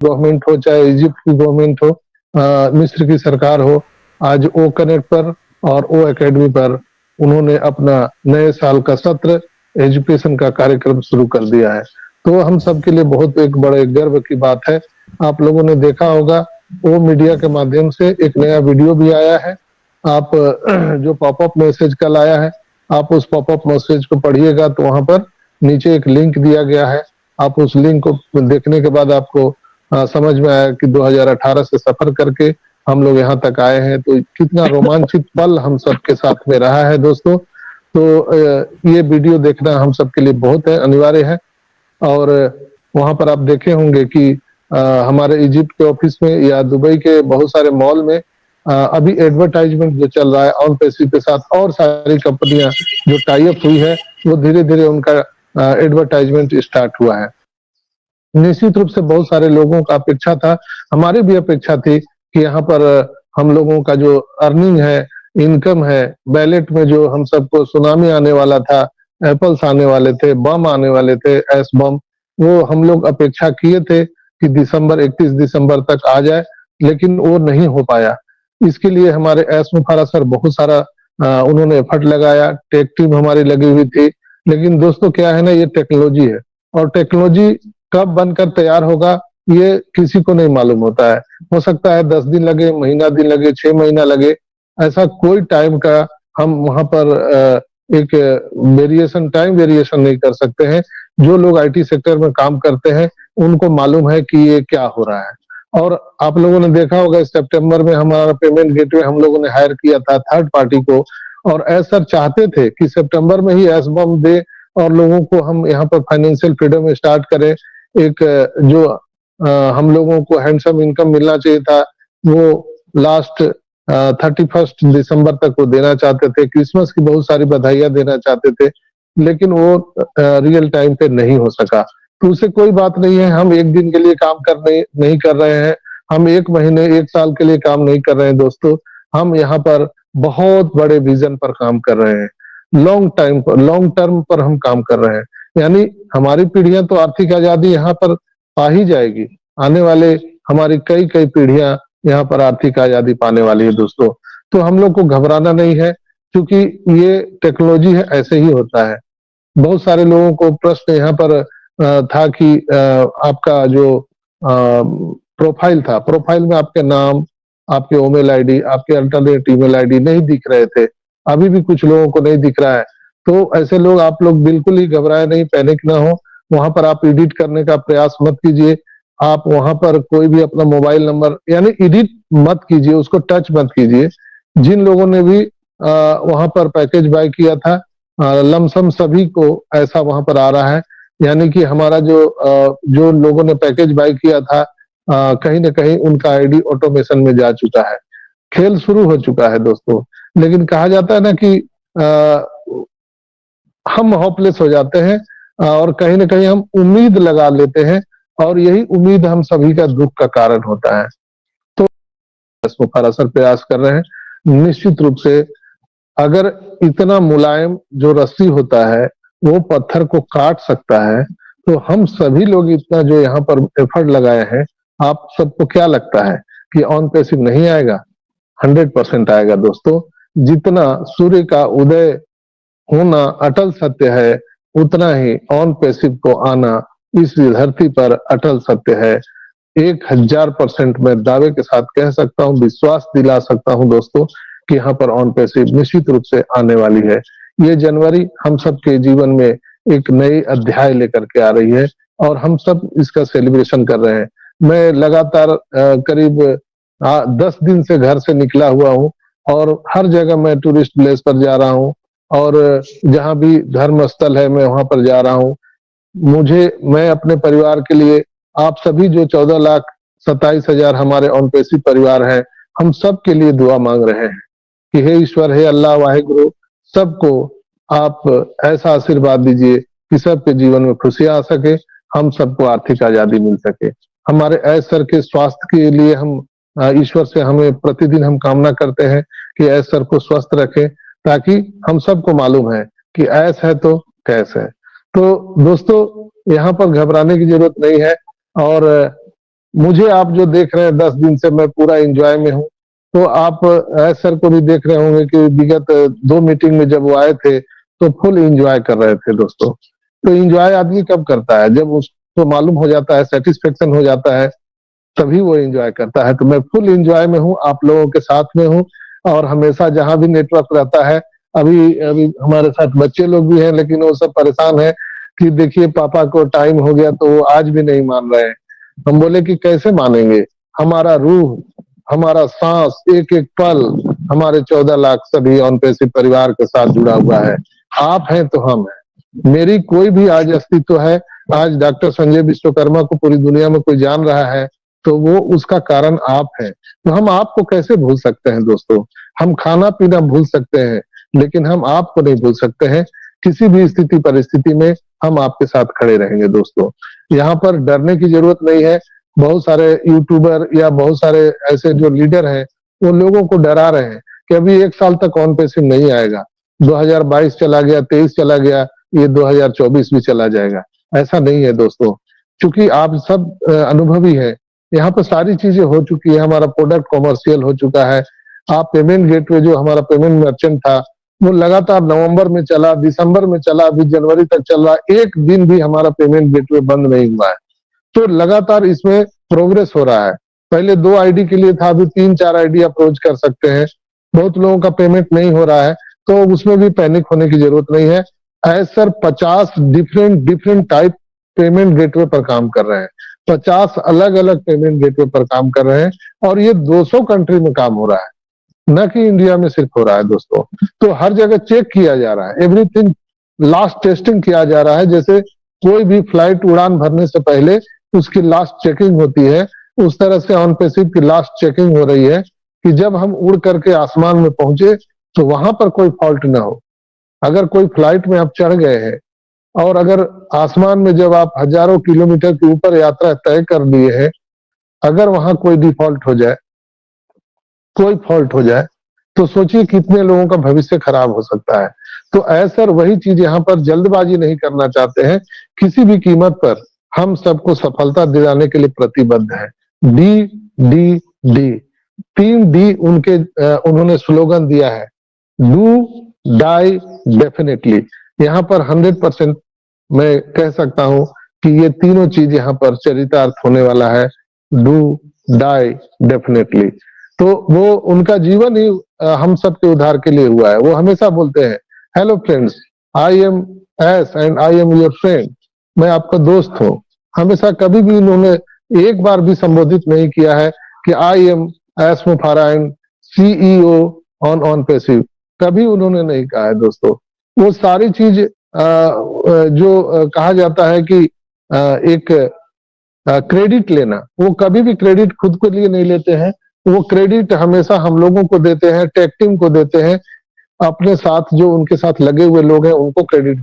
Government हो, चाहे Egypt की गवर्नमेंट हो, मिस्र की सरकार हो, आज ओ कनेक्ट पर और ओ एकेडमी पर उन्होंने अपना नए साल का सत्र एजुकेशन का कार्यक्रम शुरू कर दिया है। तो हम सबके लिए बहुत एक बड़े गर्व की बात है। आप लोगों ने देखा होगा वो मीडिया के माध्यम से एक नया वीडियो भी आया है। आप जो पॉपअप मैसेज कल आया है, आप उस पॉपअप मैसेज को पढ़िएगा तो वहां पर नीचे एक लिंक दिया गया है। आप उस लिंक को देखने के बाद आपको समझ में आया कि 2018 से सफर करके हम लोग यहाँ तक आए हैं, तो कितना रोमांचित पल हम सबके साथ में रहा है दोस्तों। तो ये वीडियो देखना हम सबके लिए बहुत अनिवार्य है। और वहां पर आप देखे होंगे कि हमारे इजिप्ट के ऑफिस में या दुबई के बहुत सारे मॉल में अभी एडवर्टाइजमेंट जो चल रहा है ऑन पैसिव के साथ, और सारी कंपनियां जो टाई अप हुई है वो धीरे धीरे उनका एडवर्टाइजमेंट स्टार्ट हुआ है। निश्चित रूप से बहुत सारे लोगों का अपेक्षा था, हमारी भी अपेक्षा थी कि यहाँ पर हम लोगों का जो अर्निंग है, इनकम है, बैलेट में जो हम सबको सुनामी आने वाला था, एप्पल्स आने वाले थे, बम आने वाले थे, एस बम, वो हम लोग अपेक्षा किए थे कि दिसंबर 31 दिसंबर तक आ जाए, लेकिन वो नहीं हो पाया। इसके लिए हमारे एस मुफारा सर बहुत सारा उन्होंने एफर्ट लगाया, टेक टीम हमारी लगी हुई थी। लेकिन दोस्तों क्या है ना, ये टेक्नोलॉजी है और टेक्नोलॉजी कब बनकर तैयार होगा ये किसी को नहीं मालूम होता है। हो सकता है 10 दिन लगे, महीना दिन लगे, 6 महीना लगे, ऐसा कोई टाइम का हम वहां पर एक टाइम वेरिएशन नहीं कर सकते हैं। जो लोग आईटी सेक्टर में काम करते हैं उनको मालूम है कि ये क्या हो रहा है। और आप लोगों ने देखा होगा सितंबर में हमारा पेमेंट गेटवे हम लोगों ने हायर किया था थर्ड पार्टी को, और सर चाहते थे कि सितंबर में ही एस बम दे और लोगों को हम यहाँ पर फाइनेंशियल फ्रीडम स्टार्ट करें। एक जो हम लोगों को हैंडसम इनकम मिलना चाहिए था वो लास्ट 31 दिसंबर तक वो देना चाहते थे। क्रिसमस की बहुत सारी बधाइयां देना चाहते थे, लेकिन वो रियल टाइम पे नहीं हो सका। तो उसे कोई बात नहीं है, हम एक दिन के लिए काम नहीं कर रहे हैं, हम एक महीने एक साल के लिए काम नहीं कर रहे हैं दोस्तों। हम यहाँ पर बहुत बड़े विजन पर काम कर रहे हैं, लॉन्ग टर्म पर हम काम कर रहे हैं। यानी हमारी पीढ़ियां तो आर्थिक आजादी यहाँ पर पा ही जाएगी, आने वाले हमारी कई कई पीढ़ियां यहाँ पर आर्थिक आजादी पाने वाली है दोस्तों। तो हम लोग को घबराना नहीं है, क्योंकि ये टेक्नोलॉजी है, ऐसे ही होता है। बहुत सारे लोगों को प्रश्न यहाँ पर था कि आपका जो प्रोफाइल था, प्रोफाइल में आपके नाम, आपके ईमेल आईडी, आपके अल्टरनेट ईमेल आईडी नहीं दिख रहे थे। अभी भी कुछ लोगों को नहीं दिख रहा है। तो ऐसे लोग, आप लोग बिल्कुल ही घबराए नहीं, पैनिक ना हो। वहां पर आप एडिट करने का प्रयास मत कीजिए। आप वहां पर कोई भी अपना मोबाइल नंबर, यानी एडिट मत कीजिए, उसको टच मत कीजिए। जिन लोगों ने भी वहां पर पैकेज बाय किया था, लमसम सभी को ऐसा वहां पर आ रहा है। यानी कि हमारा जो लोगों ने पैकेज बाय किया था, कहीं ना कहीं उनका आईडी ऑटोमेशन में जा चुका है। खेल शुरू हो चुका है दोस्तों। लेकिन कहा जाता है ना कि हम होपलेस हो जाते हैं और कहीं ना कहीं हम उम्मीद लगा लेते हैं, और यही उम्मीद हम सभी का दुख का कारण होता है। तो असर प्रयास कर रहे हैं। निश्चित रूप से अगर इतना मुलायम जो रस्सी होता है वो पत्थर को काट सकता है, तो हम सभी लोग इतना जो यहाँ पर एफर्ट लगाए हैं, आप सबको क्या लगता है कि ऑन पैसिव नहीं आएगा? 100% आएगा दोस्तों। जितना सूर्य का उदय होना अटल सत्य है, उतना ही ऑन पैसिव को आना इस धरती पर अटल सत्य है। 1000% मैं दावे के साथ कह सकता हूँ, विश्वास दिला सकता हूँ दोस्तों कि यहाँ पर ऑन पैसिव निश्चित रूप से आने वाली है। ये जनवरी हम सब के जीवन में एक नई अध्याय लेकर के आ रही है और हम सब इसका सेलिब्रेशन कर रहे हैं। मैं लगातार करीब 10 दिन से घर से निकला हुआ हूँ और हर जगह मैं टूरिस्ट प्लेस पर जा रहा हूँ, और जहां भी धर्म स्थल है मैं वहां पर जा रहा हूँ। मैं अपने परिवार के लिए, आप सभी जो 14,27,000 हमारे ऑन पैसिव परिवार हैं, हम सब के लिए दुआ मांग रहे हैं कि हे ईश्वर, हे अल्लाह वाहिगुरु, सबको आप ऐसा आशीर्वाद दीजिए कि सबके जीवन में खुशियां आ सके, हम सबको आर्थिक आजादी मिल सके। हमारे ऐश सर के स्वास्थ्य के लिए हम ईश्वर से हमें प्रतिदिन हम कामना करते हैं कि ऐश सर को स्वस्थ रखें, ताकि हम सबको मालूम है कि ऐश है तो कैश है। तो दोस्तों यहाँ पर घबराने की जरूरत नहीं है। और मुझे आप जो देख रहे हैं 10 दिन से मैं पूरा एंजॉय में हूँ। तो आप एस सर को भी देख रहे होंगे कि विगत 2 मीटिंग में जब वो आए थे तो फुल एंजॉय कर रहे थे दोस्तों। तो एंजॉय आदमी कब करता है? जब उसको मालूम हो जाता है, सेटिस्फेक्शन हो जाता है, तभी वो एंजॉय करता है। तो मैं फुल एंजॉय में हूँ, आप लोगों के साथ में हूँ और हमेशा जहां भी नेटवर्क रहता है, अभी अभी हमारे साथ बच्चे लोग भी हैं लेकिन वो सब परेशान है कि देखिए पापा को टाइम हो गया तो वो आज भी नहीं मान रहे हैं। हम बोले कि कैसे मानेंगे? हमारा रूह, हमारा सांस, एक एक पल हमारे 14 लाख सभी ऑन पैसिव परिवार के साथ जुड़ा हुआ है। आप हैं तो हम हैं। मेरी कोई भी आज अस्तित्व है, आज डॉक्टर संजय विश्वकर्मा को पूरी दुनिया में कोई जान रहा है तो वो उसका कारण आप हैं। तो हम आपको कैसे भूल सकते हैं दोस्तों? हम खाना पीना भूल सकते हैं लेकिन हम आपको नहीं भूल सकते हैं। किसी भी स्थिति परिस्थिति में हम आपके साथ खड़े रहेंगे दोस्तों। यहाँ पर डरने की जरूरत नहीं है। बहुत सारे यूट्यूबर या बहुत सारे ऐसे जो लीडर हैं वो लोगों को डरा रहे हैं कि अभी 1 साल तक ऑन पैसिव नहीं आएगा, 2022 चला गया, 23 चला गया, ये 2024 भी चला जाएगा। ऐसा नहीं है दोस्तों, क्योंकि आप सब अनुभवी हैं। यहाँ पर सारी चीजें हो चुकी है, हमारा प्रोडक्ट कॉमर्शियल हो चुका है। आप पेमेंट गेटवे जो हमारा पेमेंट मर्चेंट था वो लगातार नवंबर में चला, दिसंबर में चला, अभी जनवरी तक चल रहा, एक दिन भी हमारा पेमेंट गेटवे बंद नहीं हुआ है। तो लगातार इसमें प्रोग्रेस हो रहा है। पहले 2 आईडी के लिए था, अभी 3-4 आईडी अप्रोच कर सकते हैं। बहुत लोगों का पेमेंट नहीं हो रहा है तो उसमें भी पैनिक होने की जरूरत नहीं है। ऐसा 50 different different type payment gateway पर काम कर रहे हैं, 50 अलग अलग पेमेंट गेटवे पर काम कर रहे हैं और ये 200 कंट्री में काम हो रहा है, न कि इंडिया में सिर्फ हो रहा है दोस्तों। तो हर जगह चेक किया जा रहा है, एवरीथिंग लास्ट टेस्टिंग किया जा रहा है। जैसे कोई भी फ्लाइट उड़ान भरने से पहले उसकी लास्ट चेकिंग होती है, उस तरह से ऑन पैसिव की लास्ट चेकिंग हो रही है कि जब हम उड़ करके आसमान में पहुंचे तो वहां पर कोई फॉल्ट ना हो। अगर कोई फ्लाइट में आप चढ़ गए हैं और अगर आसमान में जब आप हजारों किलोमीटर के ऊपर यात्रा तय कर दिए हैं, अगर वहां कोई डिफॉल्ट हो जाए, कोई फॉल्ट हो जाए, तो सोचिए कितने लोगों का भविष्य खराब हो सकता है। तो ऐसा वही चीज यहाँ पर जल्दबाजी नहीं करना चाहते हैं, किसी भी कीमत पर हम सबको सफलता दिलाने के लिए प्रतिबद्ध है। डी डी डी, 3 डी उनके उन्होंने स्लोगन दिया है, डू डाई डेफिनेटली। यहाँ पर 100% मैं कह सकता हूं कि ये तीनों चीज यहाँ पर चरितार्थ होने वाला है, डू डाई डेफिनेटली। तो वो उनका जीवन ही हम सबके उद्धार के लिए हुआ है। वो हमेशा बोलते हैं, hello friends, I M S and I am your friend. मैं आपका दोस्त हूँ। हमेशा कभी भी इन्होंने एक बार भी संबोधित नहीं किया है कि आई एम एस मुफारा एंड सीईओ ऑन पैसिव, कभी उन्होंने नहीं कहा है दोस्तों। वो सारी चीज जो कहा जाता है कि एक क्रेडिट लेना, वो कभी भी क्रेडिट खुद के लिए नहीं लेते हैं। वो क्रेडिट हमेशा हम लोगों को देते हैं, टेक टीम को देते हैं, अपने साथ जो उनके साथ लगे हुए लोग हैं उनको क्रेडिट